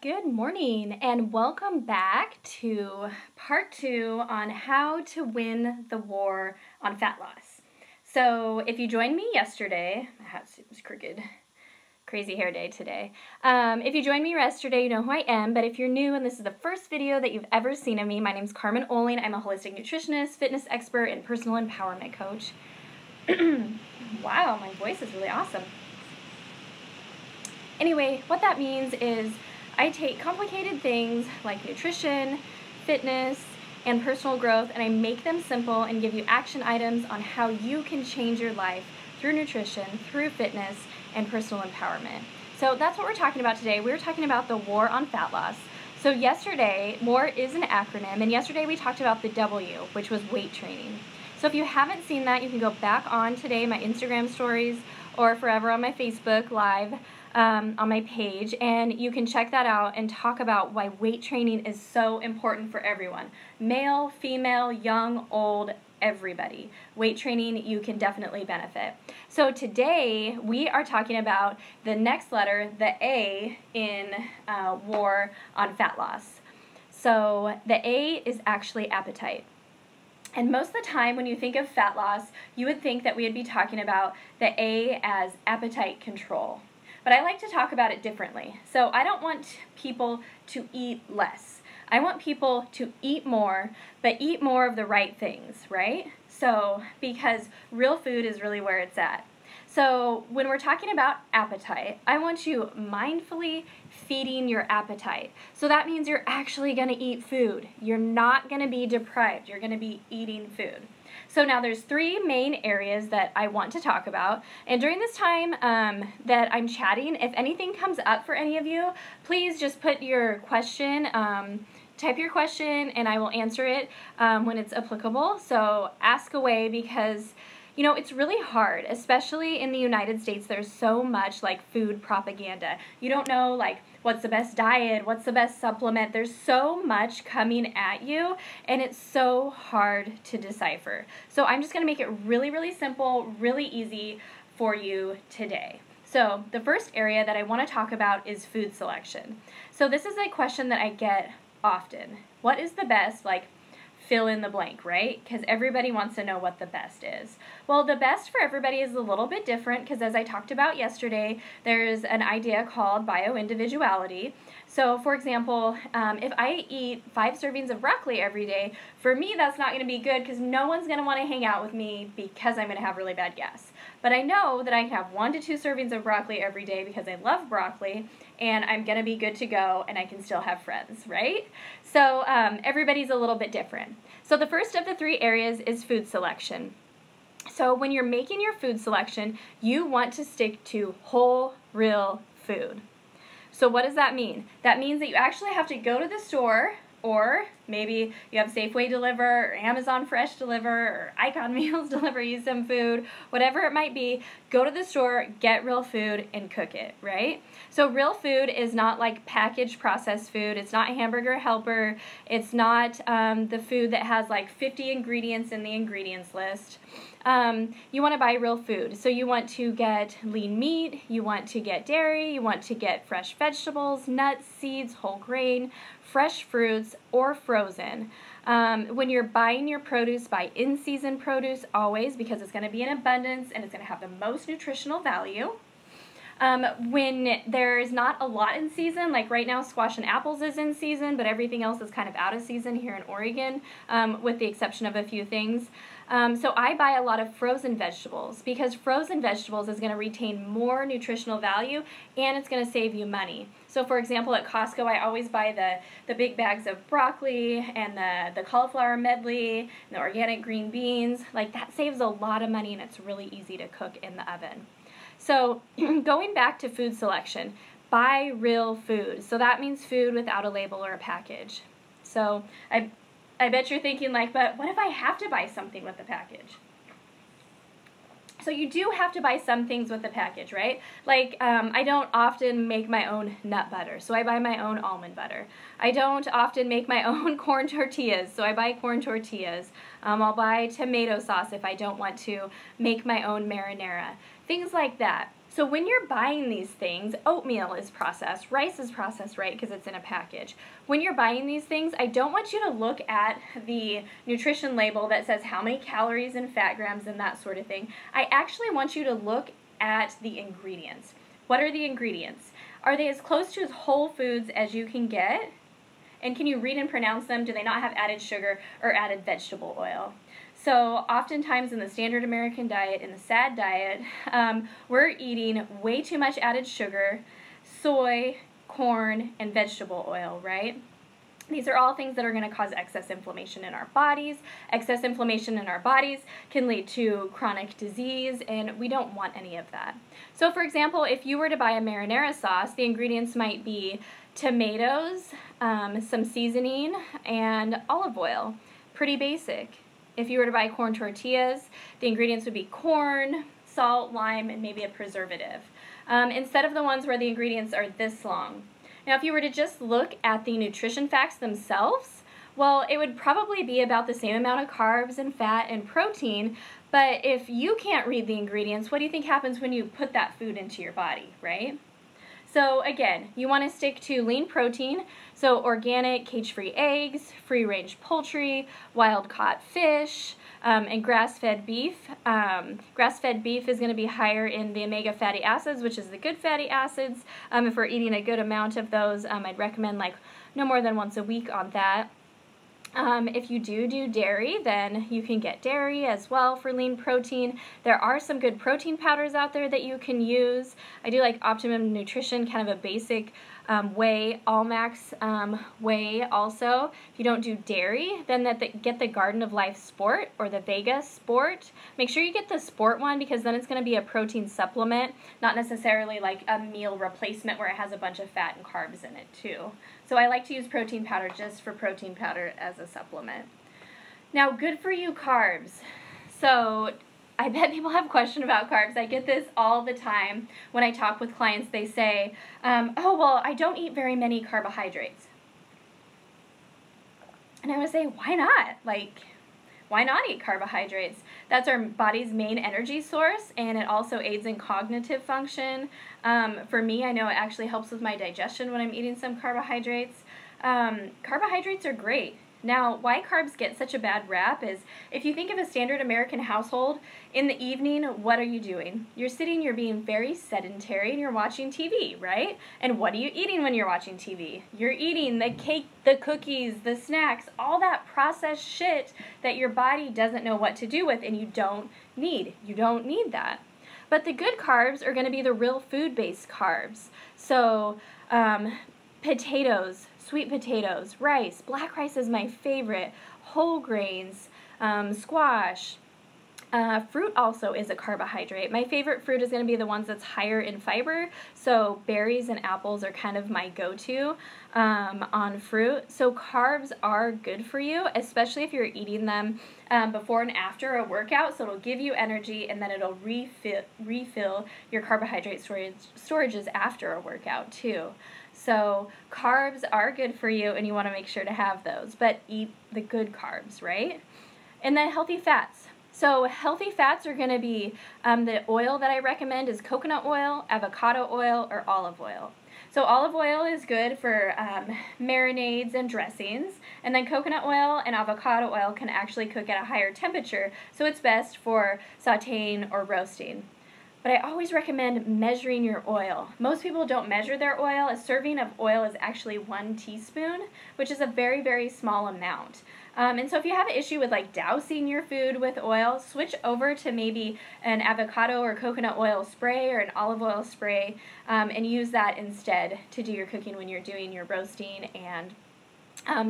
Good morning and welcome back to part 2 on how to win the war on fat loss. So if you joined me yesterday, it was crooked, crazy hair day today. If you joined me yesterday, you know who I am, but if you're new and this is the first video that you've ever seen of me, my name's carmenohlingeatmovelive. I'm a holistic nutritionist, fitness expert, and personal empowerment coach. Wow, my voice is really awesome. Anyway, what that means is I take complicated things like nutrition, fitness, and personal growth, and I make them simple and give you action items on how you can change your life through nutrition, through fitness, and personal empowerment. So that's what we're talking about today. We're talking about the war on fat loss. So yesterday, WAR is an acronym, and yesterday we talked about the W, which was weight training. So if you haven't seen that, you can go back on today, my Instagram stories, or forever on my Facebook Live, on my page, and you can check that out and talk about why weight training is so important for everyone. Male, female, young, old, everybody. Weight training, you can definitely benefit. So today we are talking about the next letter, the A in war on fat loss. So the A is actually appetite. And most of the time when you think of fat loss, you would think that we would be talking about the A as appetite control. But I like to talk about it differently. So I don't want people to eat less. I want people to eat more, but eat more of the right things, right? So, because real food is really where it's at. So when we're talking about appetite, I want you mindfully feeding your appetite. So that means you're actually going to eat food. You're not going to be deprived. You're going to be eating food. So now there's 3 main areas that I want to talk about. And during this time that I'm chatting, if anything comes up for any of you, please just put your question, type your question, and I will answer it when it's applicable. So ask away, because you know, it's really hard, especially in the United States. There's so much like food propaganda. You don't know like what's the best diet, what's the best supplement. There's so much coming at you, and it's so hard to decipher. So I'm just gonna make it really, really simple, really easy for you today. So the first area that I wanna talk about is food selection. So this is a question that I get often. What is the best, like, fill in the blank, right? Because everybody wants to know what the best is. Well, the best for everybody is a little bit different, because as I talked about yesterday, there's an idea called bioindividuality. So for example, if I eat 5 servings of broccoli every day, for me that's not going to be good, because no one's going to want to hang out with me because I'm going to have really bad gas. But I know that I can have 1 to 2 servings of broccoli every day because I love broccoli, and I'm going to be good to go, and I can still have friends, right? So everybody's a little bit different. So the first of the 3 areas is food selection. So when you're making your food selection, you want to stick to whole, real food. So what does that mean? That means that you actually have to go to the store, or maybe you have Safeway deliver, or Amazon Fresh deliver, or Icon Meals deliver you some food, whatever it might be. Go to the store, get real food, and cook it, right? So real food is not like packaged processed food. It's not Hamburger Helper. It's not the food that has like 50 ingredients in the ingredients list. You want to buy real food. So you want to get lean meat, you want to get dairy, you want to get fresh vegetables, nuts, seeds, whole grain, fresh fruits, or frozen. When you're buying your produce, buy in-season produce always, because it's going to be in abundance and it's going to have the most nutritional value. When there's not a lot in season, like right now squash and apples is in season, but everything else is kind of out of season here in Oregon, with the exception of a few things. So I buy a lot of frozen vegetables, because frozen vegetables is going to retain more nutritional value, and it's going to save you money. So for example, at Costco, I always buy the big bags of broccoli and the cauliflower medley and the organic green beans. Like, that saves a lot of money, and it's really easy to cook in the oven. So going back to food selection, buy real food. So that means food without a label or a package. So I bet you're thinking like, but what if I have to buy something with the package? So you do have to buy some things with the package, right? Like I don't often make my own nut butter, so I buy my own almond butter. I don't often make my own corn tortillas, so I buy corn tortillas. I'll buy tomato sauce if I don't want to make my own marinara. Things like that. So when you're buying these things, oatmeal is processed, rice is processed, right, because it's in a package. When you're buying these things, I don't want you to look at the nutrition label that says how many calories and fat grams and that sort of thing. I actually want you to look at the ingredients. What are the ingredients? Are they as close to as whole foods as you can get? And can you read and pronounce them? Do they not have added sugar or added vegetable oil? So oftentimes in the standard American diet, in the SAD diet, we're eating way too much added sugar, soy, corn, and vegetable oil, right? These are all things that are going to cause excess inflammation in our bodies. Excess inflammation in our bodies can lead to chronic disease, and we don't want any of that. So for example, if you were to buy a marinara sauce, the ingredients might be tomatoes, some seasoning, and olive oil. Pretty basic. If you were to buy corn tortillas, the ingredients would be corn, salt, lime, and maybe a preservative, instead of the ones where the ingredients are this long. Now, if you were to just look at the nutrition facts themselves, well, it would probably be about the same amount of carbs and fat and protein, but if you can't read the ingredients, what do you think happens when you put that food into your body, right? So again, you want to stick to lean protein, so organic, cage-free eggs, free-range poultry, wild-caught fish, and grass-fed beef. Grass-fed beef is going to be higher in the omega fatty acids, which is the good fatty acids. If we're eating a good amount of those, I'd recommend like no more than once a week on that. If you do dairy, then you can get dairy as well for lean protein. There are some good protein powders out there that you can use. I do like Optimum Nutrition, kind of a basic whey, Allmax whey also. If you don't do dairy, then get the Garden of Life Sport or the Vega Sport. Make sure you get the Sport one because then it's going to be a protein supplement, not necessarily like a meal replacement where it has a bunch of fat and carbs in it too. So I like to use protein powder just for protein powder as a supplement. Now, good for you carbs. So I bet people have a question about carbs. I get this all the time when I talk with clients. They say, oh, well, I don't eat very many carbohydrates. And I would say, why not? Like, why not eat carbohydrates? That's our body's main energy source, and it also aids in cognitive function. For me, I know it actually helps with my digestion when I'm eating some carbohydrates. Carbohydrates are great. Now, why carbs get such a bad rap is if you think of a standard American household, in the evening, what are you doing? You're sitting, you're being very sedentary, and you're watching TV, right? And what are you eating when you're watching TV? You're eating the cake, the cookies, the snacks, all that processed shit that your body doesn't know what to do with and you don't need. You don't need that. But the good carbs are going to be the real food-based carbs. So, potatoes, sweet potatoes, rice. Black rice is my favorite. Whole grains, squash. Fruit also is a carbohydrate. My favorite fruit is going to be the ones that's higher in fiber. So berries and apples are kind of my go-to on fruit. So carbs are good for you, especially if you're eating them before and after a workout. So it'll give you energy and then it'll refill your carbohydrate storages after a workout too. So carbs are good for you and you want to make sure to have those, but eat the good carbs, right? And then healthy fats. So healthy fats are going to be, the oil that I recommend is coconut oil, avocado oil, or olive oil. So olive oil is good for marinades and dressings, and then coconut oil and avocado oil can actually cook at a higher temperature, so it's best for sauteing or roasting. But I always recommend measuring your oil. Most people don't measure their oil. A serving of oil is actually 1 teaspoon, which is a very, very small amount. And so if you have an issue with like dousing your food with oil, switch over to maybe an avocado or coconut oil spray or an olive oil spray and use that instead to do your cooking when you're doing your roasting and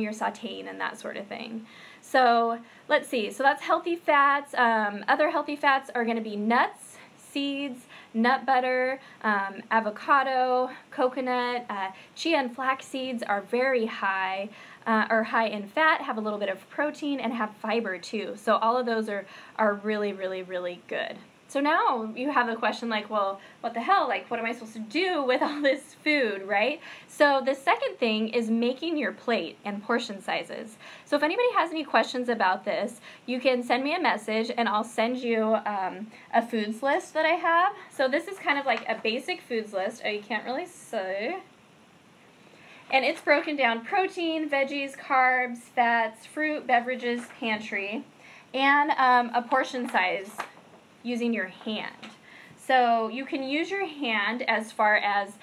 your sauteing and that sort of thing. So let's see. So that's healthy fats. Other healthy fats are going to be nuts, seeds, nut butter, avocado, coconut, chia and flax seeds are very high, are high in fat, have a little bit of protein, and have fiber too. So all of those are really, really, really good. So now you have a question like, well, what the hell? Like, what am I supposed to do with all this food, right? So the second thing is making your plate and portion sizes. So if anybody has any questions about this, you can send me a message and I'll send you a foods list that I have. So this is kind of like a basic foods list. Oh, you can't really see. And it's broken down: protein, veggies, carbs, fats, fruit, beverages, pantry, and a portion size using your hand. So you can use your hand as far as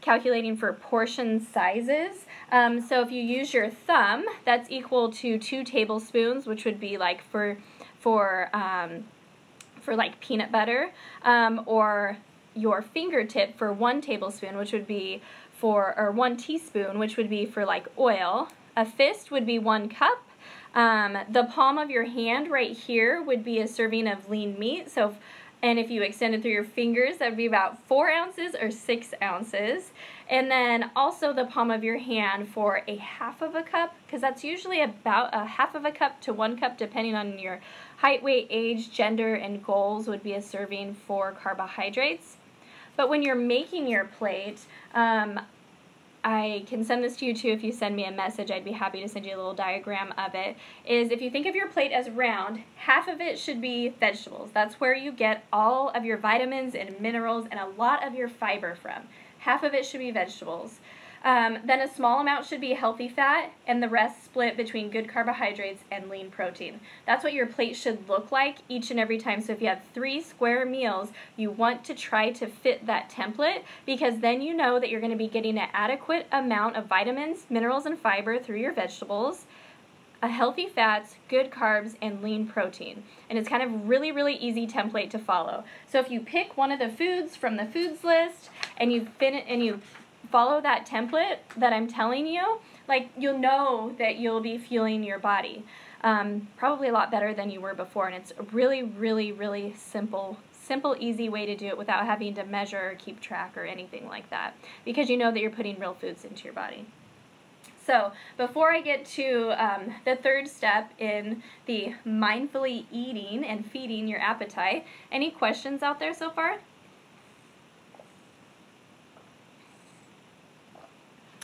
calculating for portion sizes. So if you use your thumb, that's equal to 2 tablespoons, which would be like for like peanut butter, or your fingertip for 1 tablespoon, which would be or 1 teaspoon, which would be for like oil. A fist would be 1 cup. The palm of your hand right here would be a serving of lean meat. And if you extend it through your fingers, that would be about 4 ounces or 6 ounces. And then also the palm of your hand for a half of a cup, because that's usually about a half of a cup to 1 cup, depending on your height, weight, age, gender, and goals, would be a serving for carbohydrates. But when you're making your plate, I can send this to you too if you send me a message. I'd be happy to send you a little diagram of it. Is if you think of your plate as round, half of it should be vegetables. That's where you get all of your vitamins and minerals and a lot of your fiber from. Half of it should be vegetables. Then a small amount should be healthy fat, and the rest split between good carbohydrates and lean protein. That's what your plate should look like each and every time. So if you have 3 square meals, you want to try to fit that template, because then you know that you're going to be getting an adequate amount of vitamins, minerals, and fiber through your vegetables, a healthy fats, good carbs, and lean protein. And it's kind of really, really easy template to follow. So if you pick one of the foods from the foods list and you follow that template that I'm telling you, like, you'll know that you'll be fueling your body probably a lot better than you were before. And it's a really, really, really simple, easy way to do it without having to measure or keep track or anything like that, because you know that you're putting real foods into your body. So before I get to the third step in the mindfully eating and feeding your appetite, any questions out there so far?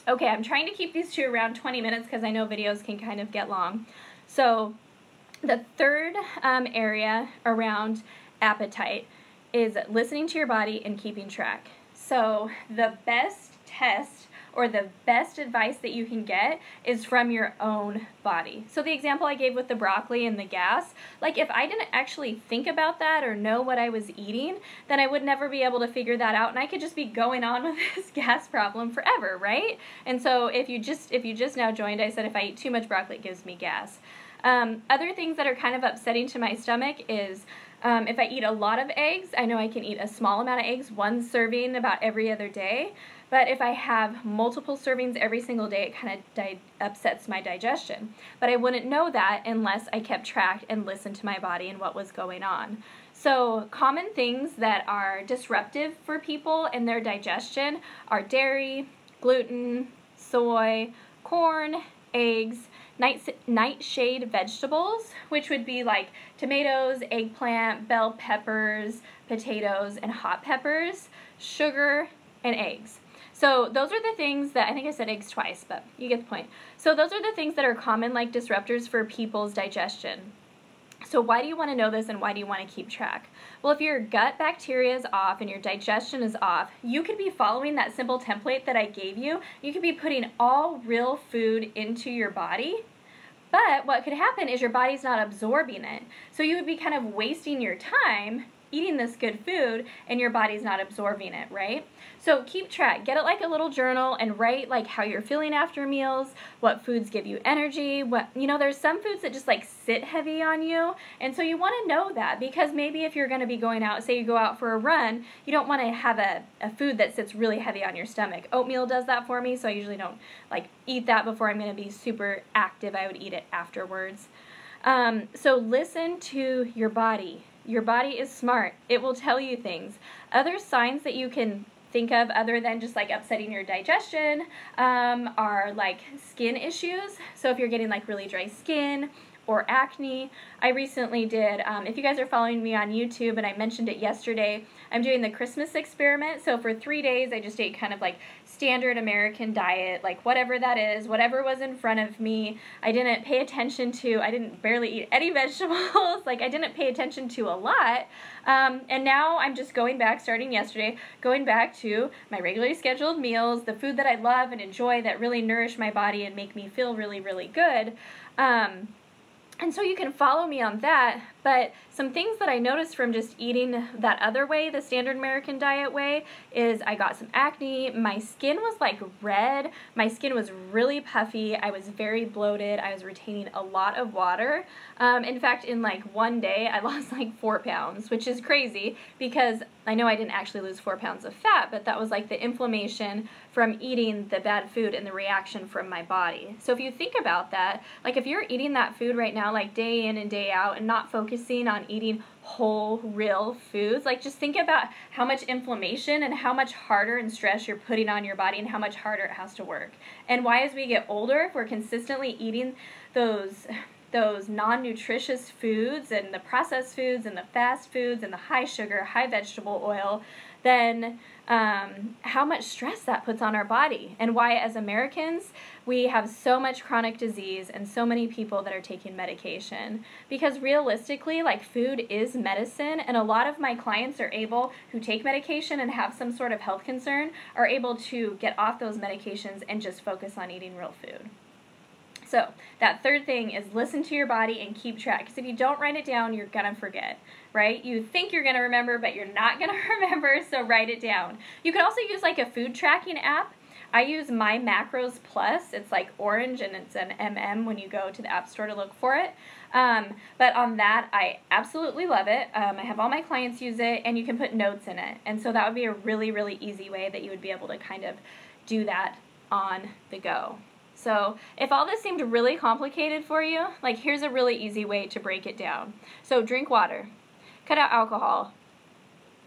Okay, I'm trying to keep these to around 20 minutes because I know videos can kind of get long. So the third area around appetite is listening to your body and keeping track. So the best test or the best advice that you can get is from your own body. So the example I gave with the broccoli and the gas, like, if I didn't actually think about that or know what I was eating, then I would never be able to figure that out, and I could just be going on with this gas problem forever, right? And so if you just now joined, I said if I eat too much broccoli, it gives me gas. Other things that are kind of upsetting to my stomach is if I eat a lot of eggs. I know I can eat a small amount of eggs, 1 serving about every other day. But if I have multiple servings every single day, it kind of upsets my digestion. But I wouldn't know that unless I kept track and listened to my body and what was going on. So common things that are disruptive for people and their digestion are dairy, gluten, soy, corn, eggs, nightshade vegetables, which would be like tomatoes, eggplant, bell peppers, potatoes, and hot peppers, sugar, and eggs. So those are the things that, I think I said eggs twice, but you get the point. So those are the things that are common, like disruptors for people's digestion. So why do you want to know this, and why do you want to keep track? Well, if your gut bacteria is off and your digestion is off, you could be following that simple template that I gave you. You could be putting all real food into your body, but what could happen is your body's not absorbing it. So you would be kind of wasting your time eating this good food and your body's not absorbing it, right? So keep track. Get it like a little journal and write like how you're feeling after meals, what foods give you energy, there's some foods that just like sit heavy on you, and so you want to know that, because maybe if you're going to be going out, say you go out for a run, you don't want to have a food that sits really heavy on your stomach. Oatmeal does that for me, so I usually don't like eat that before I'm going to be super active. I would eat it afterwards. So listen to your body. Your body is smart. It will tell you things. Other signs that you can think of other than just like upsetting your digestion are like skin issues. So if you're getting like really dry skin, or acne. I recently did, if you guys are following me on YouTube, and I mentioned it yesterday, I'm doing the Christmas experiment. So for 3 days, I just ate kind of like standard American diet, like whatever that is, whatever was in front of me. I didn't pay attention to, I didn't barely eat any vegetables, like I didn't pay attention to a lot. And now I'm just going back, starting yesterday, going back to my regularly scheduled meals, the food that I love and enjoy that really nourish my body and make me feel really, really good. And so you can follow me on that, but some things that I noticed from just eating that other way, the standard American diet way, is I got some acne, my skin was like red, my skin was really puffy, I was very bloated, I was retaining a lot of water. In fact, in like one day, I lost like 4 pounds, which is crazy because I know I didn't actually lose 4 pounds of fat, but that was like the inflammation from eating the bad food and the reaction from my body. So if you think about that, like if you're eating that food right now, like day in and day out, and not focusing on eating whole, real foods, like just think about how much inflammation and how much harder and stress you're putting on your body and how much harder it has to work. And why, as we get older, if we're consistently eating those non-nutritious foods and the processed foods and the fast foods and the high sugar, high vegetable oil, then how much stress that puts on our body, and why as Americans we have so much chronic disease and so many people that are taking medication. Because realistically, like, food is medicine, and a lot of my clients are able, who take medication and have some sort of health concern, are able to get off those medications and just focus on eating real food. So that third thing is listen to your body and keep track, because if you don't write it down, you're going to forget, right? You think you're going to remember, but you're not going to remember, so write it down. You could also use like a food tracking app. I use My Macros Plus. It's like orange and it's an MM when you go to the App Store to look for it. But on that, I absolutely love it. I have all my clients use it, and you can put notes in it. And so that would be a really, really easy way that you would be able to kind of do that on the go. So if all this seemed really complicated for you, like, here's a really easy way to break it down. So drink water, cut out alcohol,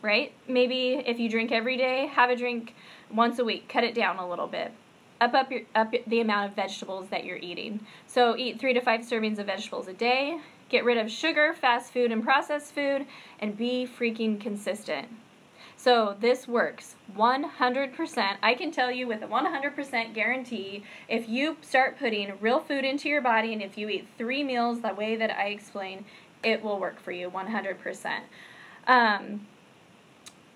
right? Maybe if you drink every day, have a drink once a week, cut it down a little bit. Up the amount of vegetables that you're eating. So eat 3 to 5 servings of vegetables a day, get rid of sugar, fast food, and processed food, and be freaking consistent. So this works 100%. I can tell you with a 100% guarantee, if you start putting real food into your body and if you eat 3 meals the way that I explain, it will work for you 100%.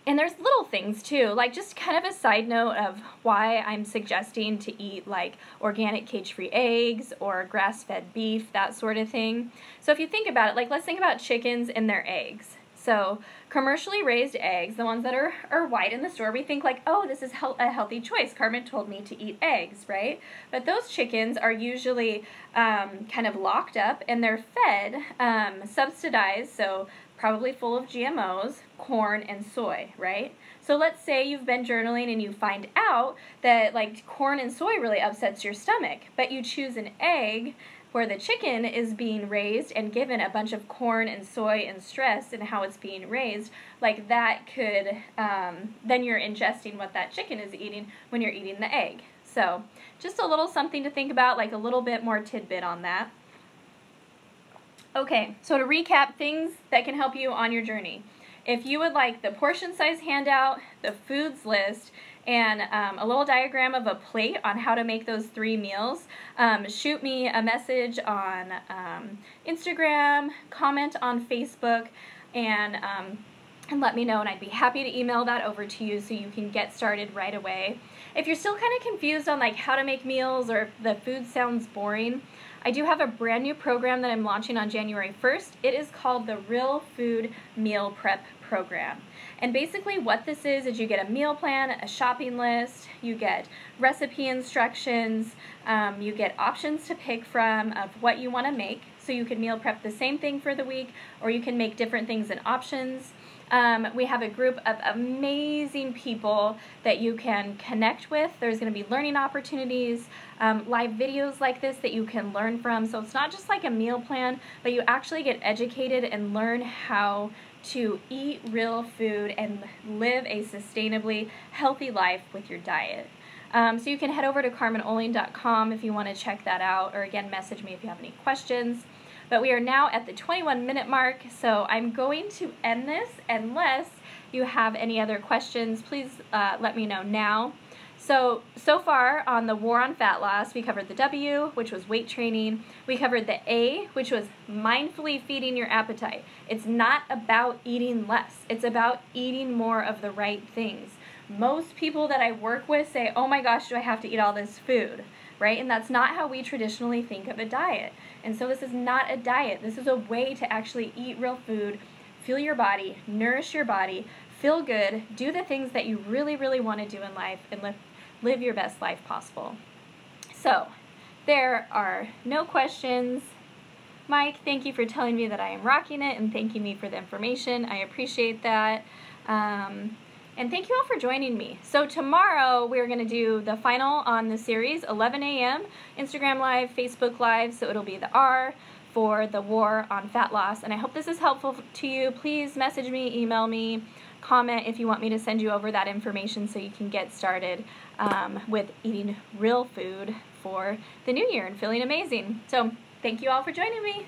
And there's little things too, like just kind of a side note of why I'm suggesting to eat like organic cage-free eggs or grass-fed beef, that sort of thing. So if you think about it, like let's think about chickens and their eggs. So commercially raised eggs, the ones that are white in the store, we think like, oh, this is a healthy choice. Carmen told me to eat eggs, right? But those chickens are usually kind of locked up, and they're fed subsidized, so probably full of GMOs, corn and soy, right? So let's say you've been journaling and you find out that like corn and soy really upsets your stomach, but you choose an egg where the chicken is being raised and given a bunch of corn and soy and stress and how it's being raised, like that could, then you're ingesting what that chicken is eating when you're eating the egg. So just a little something to think about, like a little bit more tidbit on that. Okay, so to recap things that can help you on your journey. If you would like the portion size handout, the foods list, and a little diagram of a plate on how to make those 3 meals, shoot me a message on Instagram, comment on Facebook, and let me know, and I'd be happy to email that over to you so you can get started right away. If you're still kind of confused on like how to make meals, or if the food sounds boring, I do have a brand new program that I'm launching on January 1st. It is called the Real Food Meal Prep Program. And basically what this is you get a meal plan, a shopping list, you get recipe instructions, you get options to pick from of what you want to make. So you can meal prep the same thing for the week, or you can make different things in options. We have a group of amazing people that you can connect with. There's going to be learning opportunities, live videos like this that you can learn from. So it's not just like a meal plan, but you actually get educated and learn how to eat real food and live a sustainably healthy life with your diet. So you can head over to carmenohlingeatmovelive.com if you want to check that out, or again, message me if you have any questions. But we are now at the 21-minute mark, so I'm going to end this unless you have any other questions. Please let me know now. So far on the war on fat loss, we covered the W, which was weight training. We covered the A, which was mindfully feeding your appetite. It's not about eating less. It's about eating more of the right things. Most people that I work with say, oh my gosh, do I have to eat all this food, right? And that's not how we traditionally think of a diet. And so this is not a diet. This is a way to actually eat real food, fuel your body, nourish your body, feel good, do the things that you really, really want to do in life, and live your best life possible. So there are no questions. Mike, thank you for telling me that I am rocking it and thanking me for the information. I appreciate that. And thank you all for joining me. So tomorrow we're going to do the final on the series, 11 a.m., Instagram Live, Facebook Live, so it'll be the R for the war on fat loss. And I hope this is helpful to you. Please message me, email me, comment if you want me to send you over that information so you can get started with eating real food for the new year and feeling amazing. So thank you all for joining me.